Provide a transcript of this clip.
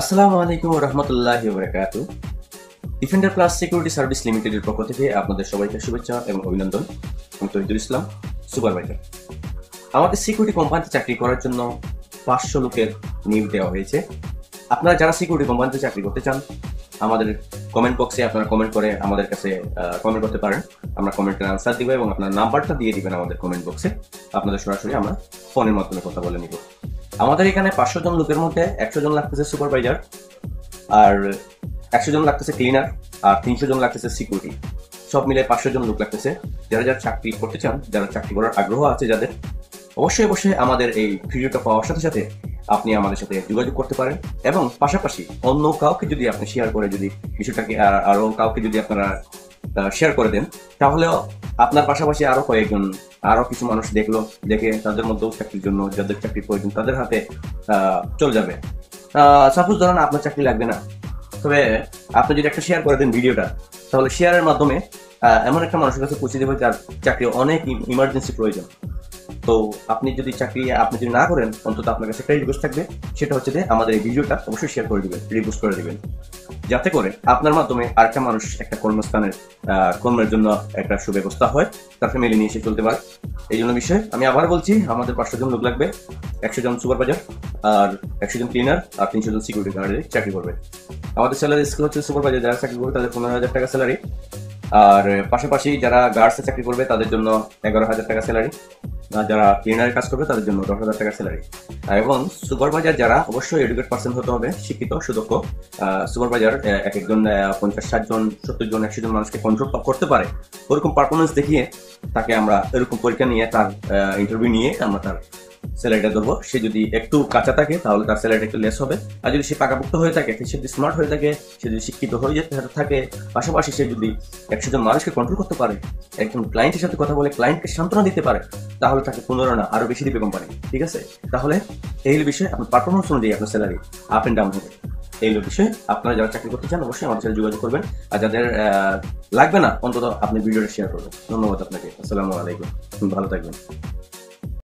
আসসালামু আলাইকুম ওয়া রাহমাতুল্লাহি ওয়া বারাকাতুহু। ডিফেন্ডার প্লাস সিকিউরিটি সার্ভিস লিমিটেডের পক্ষ থেকে আপনাদের সবাইকে শুভেচ্ছা এবং অভিনন্দন। আমি তহিদুল ইসলাম, সুপারভাইজার। আমাদের সিকিউরিটি কোম্পানিতে চাকরি করার জন্য 500 লোকের নিয়োগ দেওয়া হয়েছে। আপনারা যারা সিকিউরিটি কোম্পানিতে চাকরি করতে চান, আমাদের কমেন্ট বক্সে আপনারা কমেন্ট করে আমাদের কাছে কমেন্ট করতে পারেন। আমরা কমেন্টের আনসার দিব এবং আপনার নাম্বারটা দিয়ে দিবেন আমাদের কমেন্ট বক্সে। আপনাদের সরাসরি আমরা ফোনের মাধ্যমে কথা বলে নিব। আমাদের এখানে 500 জন লোকের মধ্যে 100 জন লাগতেছে সুপারভাইজার, আর 100 জন লাগতেছে ক্লিনার, আর 300 জন লাগতেছে সিকিউরিটি। সব মিলে 500 জন লোক লাগতেছে। যারা যারা চাকরি করতে চান, যারা চাকরি করার আগ্রহ আছে যাদের, অবশ্যই অবশ্যই আমাদের এই ভিডিওটা পাওয়ার সাথে সাথে আপনি আমাদের সাথে যোগাযোগ করতে পারেন। এবং পাশাপাশি অন্য কাউকে যদি আপনি শেয়ার করে, যদি বিষয়টাকে আরো কাউকে যদি আপনারা শেয়ার করে দেন, তাহলেও আপনার পাশাপাশি আরো কিছু মানুষ দেখে তাদের মধ্যেও চাকরির জন্য, যাদের চাকরির প্রয়োজন তাদের হাতে চলে যাবে। সাপোজ ধরেন আপনার চাকরি লাগবে না, তবে আপনি যদি একটা শেয়ার করে দেন ভিডিওটা, তাহলে শেয়ারের মাধ্যমে এমন একটা মানুষের কাছে পৌঁছে দেবে যার চাকরি অনেক ইমার্জেন্সি প্রয়োজন। তো আপনি যদি না করেন, অন্তত আপনার কাছে একটা রিকোয়েস্ট থাকবে, সেটা হচ্ছে যে আমাদের এই ভিডিওটা অবশ্যই শেয়ার করে দিবেন, রিপোস্ট করে দিবেন, যাতে করে আপনার মাধ্যমে আরেকটা মানুষ একটা কর্মের জন্য একটা সুব্যবস্থা হয়, তার ফ্যামিলি নিয়ে এসে চলতে পারে। এই জন্য বিষয়ে আমি আবার বলছি, আমাদের 500 জন লোক লাগবে, 100 জন সুপারভাইজার, আর 100 জন ক্লিনার, আর 300 জন সিকিউরিটি গার্ডে চাকরি করবে। আমাদের স্যালারি স্কেল হচ্ছে সুপারভাইজার যারা চাকরি করবে তাদের 15,000 টাকা স্যালারি, আর পাশাপাশি যারা গার্ডসে চাকরি করবে তাদের জন্য 11,000 টাকা স্যালারি, যারা ক্লিনারের কাজ করবে তাদের জন্য 10,000 টাকা স্যালারি। এবং সুপারভাইজার যারা অবশ্যই এডুকেট পার্সন হতে হবে, শিক্ষিত সুদক্ষ। সুপারভাইজার এক একজন 50, 60 জন, 70 জন, 100 জন মানুষকে কন্ট্রোল করতে পারে। ওরকম পারফরমেন্স দেখিয়ে তাকে আমরা এরকম পরীক্ষা নিয়ে, তার ইন্টারভিউ নিয়ে আমরা তার স্যালারিটা ধরবো। সে যদি একটু কাঁচা থাকে তাহলে তার স্যালারিটা একটু লেস হবে, আর যদি সে পাকাপোক্ত হয়ে থাকে, সে যদি স্মার্ট হয়ে থাকে, সে যদি শিক্ষিত হয়ে থাকে, পাশাপাশি সে যদি 100 জন মানুষকে কন্ট্রোল করতে পারে, একজন ক্লায়েন্টের সাথে কথা বলে ক্লায়েন্টকে সান্ত্বনা দিতে পারে, তাহলে তাকে 15 না আরো বেশি দিবে কোম্পানি। ঠিক আছে? তাহলে এই বিষয়ে আপনার পারফরমেন্স অনুযায়ী আপনার স্যালারি আপ এন্ড ডাউন হবে। এই বিষয়ে আপনারা যারা চাকরি করতে চান অবশ্যই আমাদের সাথে যোগাযোগ করবেন, আর যাদের লাগবে না অন্তত আপনি ভিডিওটা শেয়ার করবেন। ধন্যবাদ আপনাকে। আসসালামু আলাইকুম, ভালো থাকবেন।